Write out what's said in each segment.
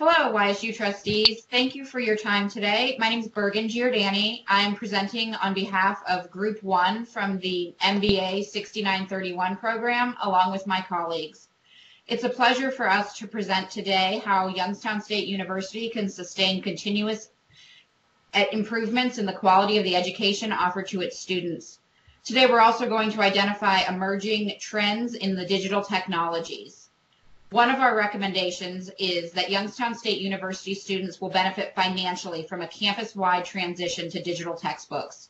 Hello, YSU trustees. Thank you for your time today. My name is Bergen Giordani. I'm presenting on behalf of Group 1 from the MBA 6931 program, along with my colleagues. It's a pleasure for us to present today how Youngstown State University can sustain continuous improvements in the quality of the education offered to its students. Today, we're also going to identify emerging trends in the digital technologies. One of our recommendations is that Youngstown State University students will benefit financially from a campus-wide transition to digital textbooks.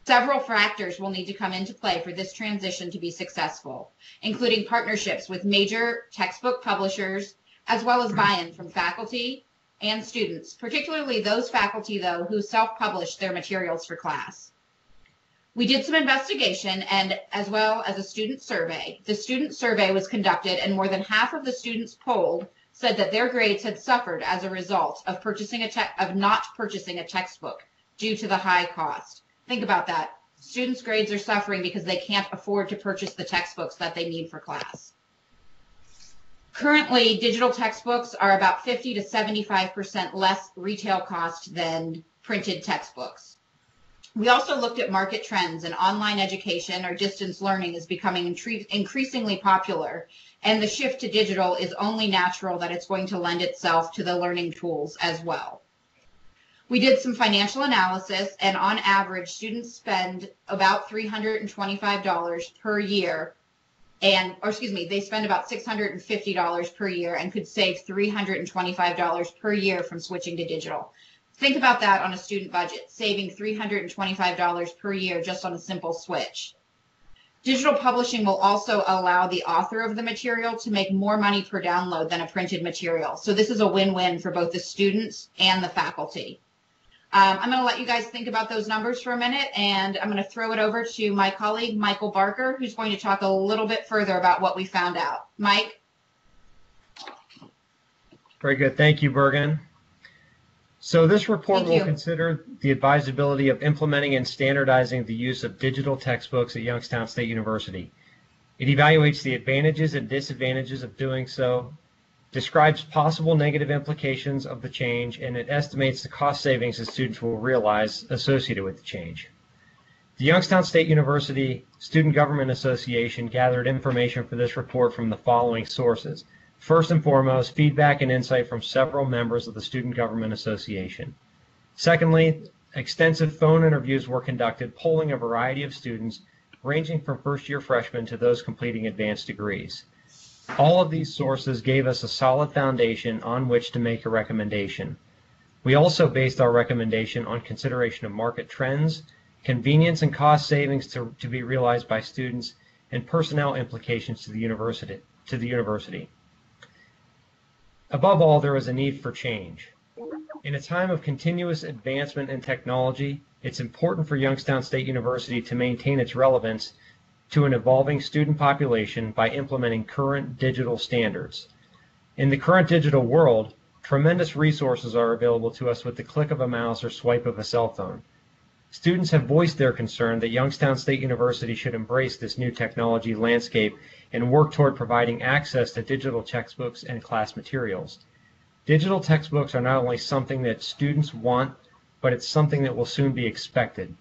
Several factors will need to come into play for this transition to be successful, including partnerships with major textbook publishers, as well as buy-in from faculty and students, particularly those faculty, though, who self-publish their materials for class. We did some investigation and as well as a student survey. The student survey was conducted and more than half of the students polled said that their grades had suffered as a result of not purchasing a textbook due to the high cost. Think about that. Students' grades are suffering because they can't afford to purchase the textbooks that they need for class. Currently, digital textbooks are about 50 to 75% less retail cost than printed textbooks. We also looked at market trends, and online education or distance learning is becoming increasingly popular, and the shift to digital is only natural that it's going to lend itself to the learning tools as well. We did some financial analysis, and on average, students spend about $325 per year, they spend about $650 per year and could save $325 per year from switching to digital. Think about that on a student budget, saving $325 per year just on a simple switch. Digital publishing will also allow the author of the material to make more money per download than a printed material. So this is a win-win for both the students and the faculty. I'm going to let you guys think about those numbers for a minute, and I'm going to throw it over to my colleague, Michael Barker, who's going to talk a little bit further about what we found out. Mike? Very good. Thank you, Bergen. So this report will consider the advisability of implementing and standardizing the use of digital textbooks at Youngstown State University. It evaluates the advantages and disadvantages of doing so, describes possible negative implications of the change, and it estimates the cost savings that students will realize associated with the change. The Youngstown State University Student Government Association gathered information for this report from the following sources. First and foremost, feedback and insight from several members of the Student Government Association. Secondly, extensive phone interviews were conducted, polling a variety of students, ranging from first-year freshmen to those completing advanced degrees. All of these sources gave us a solid foundation on which to make a recommendation. We also based our recommendation on consideration of market trends, convenience and cost savings to be realized by students, and personnel implications to the university. Above all, there is a need for change. In a time of continuous advancement in technology, it's important for Youngstown State University to maintain its relevance to an evolving student population by implementing current digital standards. In the current digital world, tremendous resources are available to us with the click of a mouse or swipe of a cell phone. Students have voiced their concern that Youngstown State University should embrace this new technology landscape and work toward providing access to digital textbooks and class materials. Digital textbooks are not only something that students want, but it's something that will soon be expected.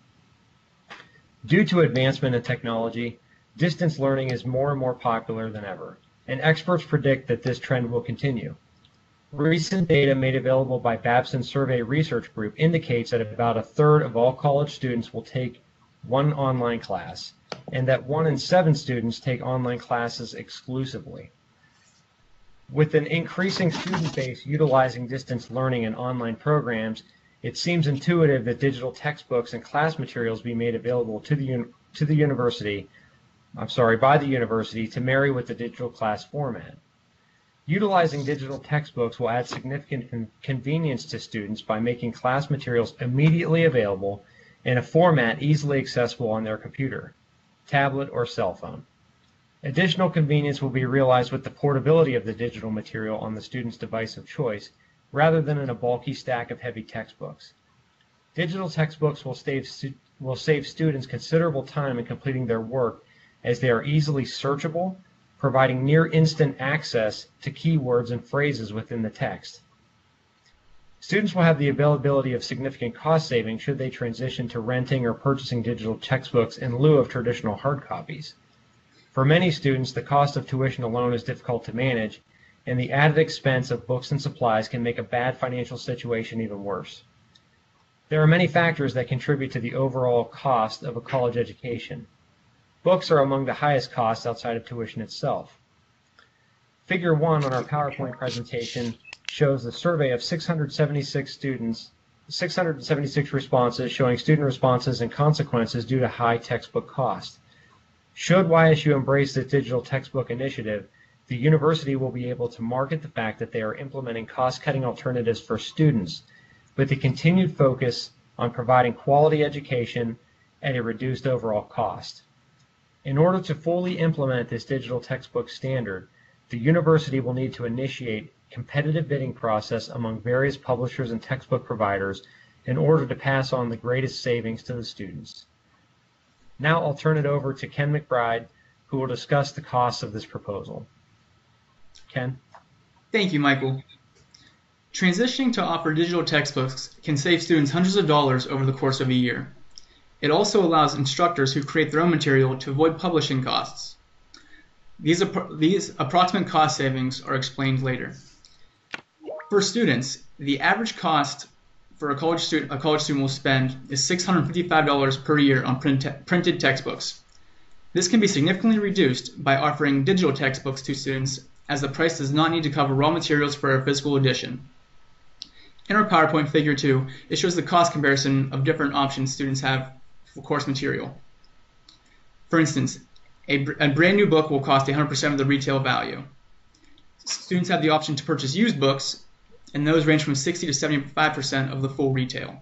Due to advancement in technology, distance learning is more and more popular than ever, and experts predict that this trend will continue. Recent data made available by Babson Survey Research Group indicates that about a third of all college students will take one online class, and that 1 in 7 students take online classes exclusively. With an increasing student base utilizing distance learning and online programs, it seems intuitive that digital textbooks and class materials be made available by the university to marry with the digital class format. Utilizing digital textbooks will add significant convenience to students by making class materials immediately available in a format easily accessible on their computer, tablet, or cell phone. Additional convenience will be realized with the portability of the digital material on the student's device of choice, rather than in a bulky stack of heavy textbooks. Digital textbooks will save students considerable time in completing their work, as they are easily searchable, providing near instant access to keywords and phrases within the text. Students will have the availability of significant cost savings should they transition to renting or purchasing digital textbooks in lieu of traditional hard copies. For many students, the cost of tuition alone is difficult to manage, and the added expense of books and supplies can make a bad financial situation even worse. There are many factors that contribute to the overall cost of a college education. Books are among the highest costs outside of tuition itself. Figure 1 on our PowerPoint presentation shows the survey of 676 responses showing student responses and consequences due to high textbook cost. Should YSU embrace this digital textbook initiative, the university will be able to market the fact that they are implementing cost-cutting alternatives for students, with the continued focus on providing quality education at a reduced overall cost. In order to fully implement this digital textbook standard, the university will need to initiate a competitive bidding process among various publishers and textbook providers in order to pass on the greatest savings to the students. Now I'll turn it over to Ken McBride, who will discuss the costs of this proposal. Ken? Thank you, Michael. Transitioning to offer digital textbooks can save students hundreds of dollars over the course of a year. It also allows instructors who create their own material to avoid publishing costs. These approximate cost savings are explained later. For students, the average cost for a college student will spend is $655 per year on printed textbooks. This can be significantly reduced by offering digital textbooks to students, as the price does not need to cover raw materials for a physical edition. In our PowerPoint figure 2, it shows the cost comparison of different options students have for course material. For instance, a brand new book will cost 100% of the retail value. Students have the option to purchase used books, and those range from 60 to 75% of the full retail.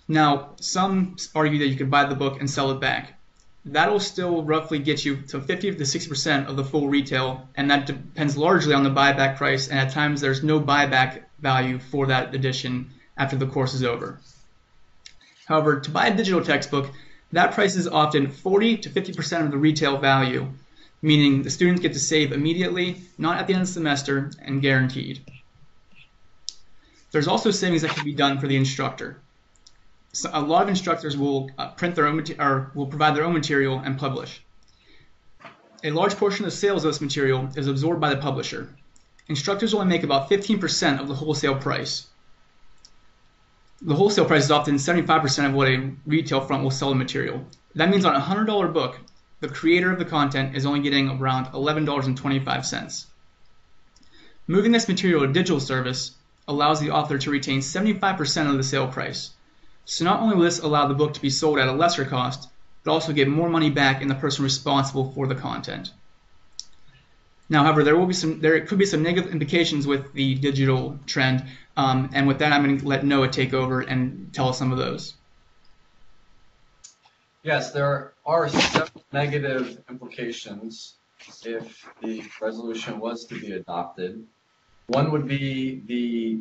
Now, some argue that you could buy the book and sell it back. That'll still roughly get you to 50 to 60% of the full retail, and that depends largely on the buyback price, and at times there's no buyback value for that edition after the course is over. However, to buy a digital textbook, that price is often 40 to 50% of the retail value, meaning the students get to save immediately, not at the end of the semester, and guaranteed. There's also savings that can be done for the instructor. So a lot of instructors will will provide their own material and publish. A large portion of the sales of this material is absorbed by the publisher. Instructors only make about 15% of the wholesale price. The wholesale price is often 75% of what a retail front will sell the material. That means on a $100 book, the creator of the content is only getting around $11.25. Moving this material to digital service allows the author to retain 75% of the sale price. So not only will this allow the book to be sold at a lesser cost, but also get more money back in the person responsible for the content. Now, however, there could be some negative implications with the digital trend, and with that, I'm going to let Noah take over and tell us some of those. Yes, there are several negative implications if the resolution was to be adopted. One would be the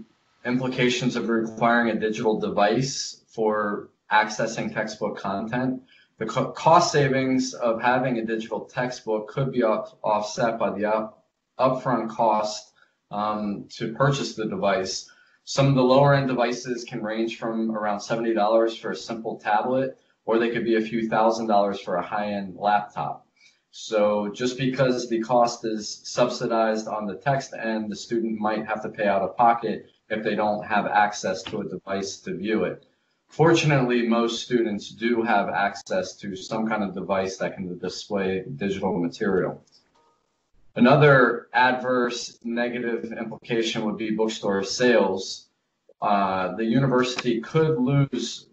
implications of requiring a digital device for accessing textbook content. The cost savings of having a digital textbook could be offset by the upfront cost to purchase the device. Some of the lower end devices can range from around $70 for a simple tablet, or they could be a few $1,000s for a high-end laptop. So just because the cost is subsidized on the text end, the student might have to pay out of pocket if they don't have access to a device to view it. Fortunately, most students do have access to some kind of device that can display digital material. Another adverse negative implication would be bookstore sales. The university could lose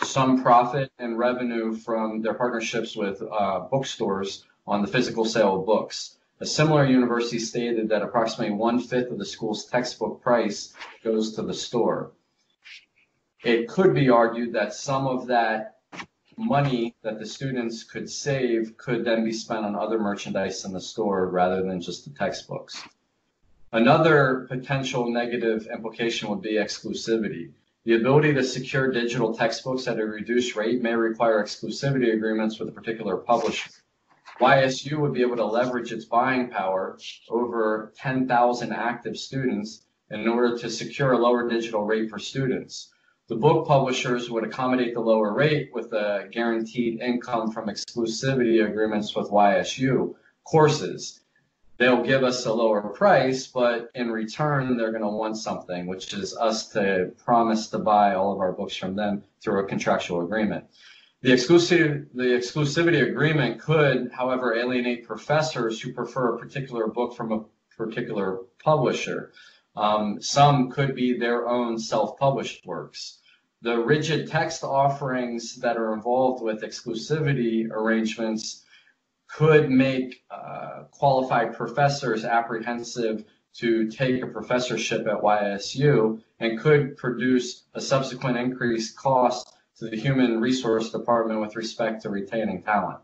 some profit and revenue from their partnerships with bookstores on the physical sale of books. A similar university stated that approximately 1/5 of the school's textbook price goes to the store. It could be argued that some of that money that the students could save could then be spent on other merchandise in the store rather than just the textbooks. Another potential negative implication would be exclusivity. The ability to secure digital textbooks at a reduced rate may require exclusivity agreements with a particular publisher. YSU would be able to leverage its buying power over 10,000 active students in order to secure a lower digital rate for students. The book publishers would accommodate the lower rate with a guaranteed income from exclusivity agreements with YSU courses. They'll give us a lower price, but in return, they're going to want something, which is us to promise to buy all of our books from them through a contractual agreement. The exclusivity agreement could, however, alienate professors who prefer a particular book from a particular publisher. Some could be their own self-published works. The rigid text offerings that are involved with exclusivity arrangements could make qualified professors apprehensive to take a professorship at YSU and could produce a subsequent increased cost to the human resource department with respect to retaining talent.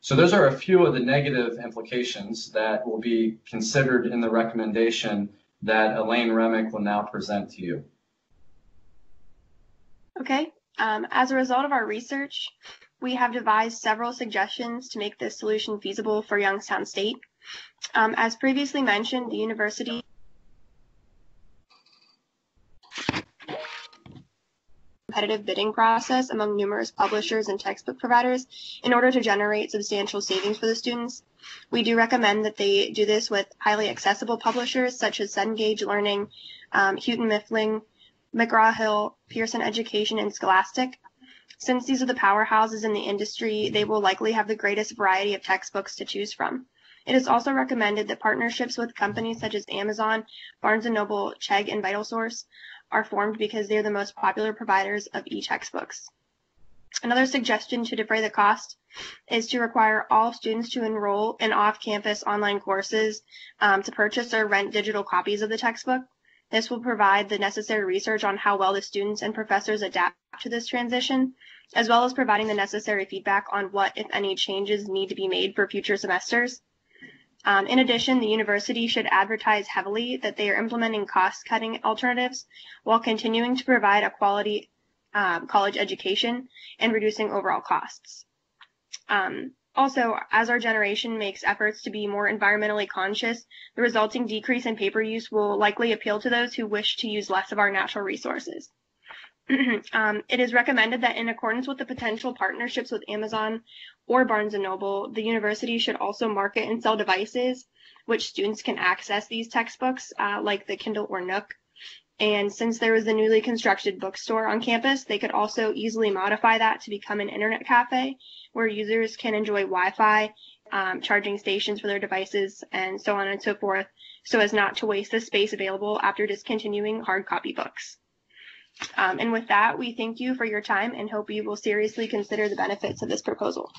So those are a few of the negative implications that will be considered in the recommendation that Elaine Remick will now present to you. Okay, as a result of our research, we have devised several suggestions to make this solution feasible for Youngstown State. As previously mentioned, the university competitive bidding process among numerous publishers and textbook providers in order to generate substantial savings for the students. We do recommend that they do this with highly accessible publishers such as Cengage Learning, Houghton Mifflin, McGraw-Hill, Pearson Education, and Scholastic. Since these are the powerhouses in the industry, they will likely have the greatest variety of textbooks to choose from. It is also recommended that partnerships with companies such as Amazon, Barnes & Noble, Chegg, and VitalSource are formed because they are the most popular providers of e-textbooks. Another suggestion to defray the cost is to require all students to enroll in off-campus online courses to purchase or rent digital copies of the textbook. This will provide the necessary research on how well the students and professors adapt to this transition, as well as providing the necessary feedback on what, if any, changes need to be made for future semesters. In addition, the university should advertise heavily that they are implementing cost-cutting alternatives while continuing to provide a quality college education and reducing overall costs. Also, as our generation makes efforts to be more environmentally conscious, the resulting decrease in paper use will likely appeal to those who wish to use less of our natural resources. It is recommended that in accordance with the potential partnerships with Amazon or Barnes & Noble, the university should also market and sell devices which students can access these textbooks, like the Kindle or Nook. And since there is a newly constructed bookstore on campus, they could also easily modify that to become an internet cafe where users can enjoy Wi-Fi, charging stations for their devices, and so on and so forth, so as not to waste the space available after discontinuing hard copy books. And with that, we thank you for your time and hope you will seriously consider the benefits of this proposal.